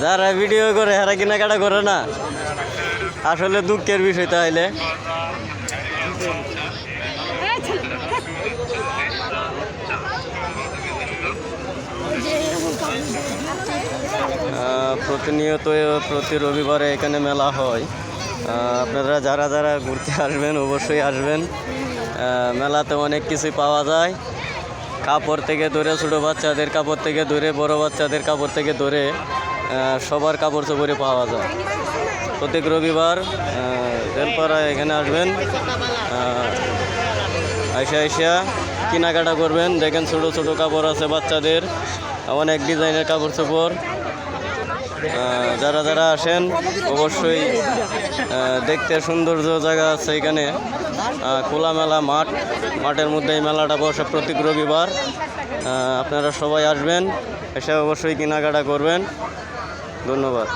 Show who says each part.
Speaker 1: যারা ভিডিও করে এরা কেনাকাটা করে না, আসলে দুঃখের বিষয়। তাইলে প্রতিনিয়ত প্রতি রবিবারে এখানে মেলা হয়। আপনারা যারা যারা ঘুরতে আসবেন অবশ্যই আসবেন। মেলাতে অনেক কিছু পাওয়া যায়, কাপড় থেকে ধরে ছোটো বাচ্চাদের কাপড় থেকে ধরে বড় বাচ্চাদের কাপড় থেকে ধরে সবার কাপড় চোপড়ে পাওয়া যায়। প্রত্যেক রবিবার রেলপাড়া এখানে আসবেন, আইসা কেনাকাটা করবেন। দেখেন ছোটো ছোটো কাপড় আছে বাচ্চাদের, অনেক ডিজাইনের কাপড় চোপড়। যারা যারা আসেন অবশ্যই দেখতে সৌন্দর্য জায়গা আছে এখানে। খোলামেলা মাঠের মধ্যে এই মেলাটা বসে প্রত্যেক রবিবার। আপনারা সবাই আসবেন, এসে অবশ্যই কেনাকাটা করবেন। ধন্যবাদ।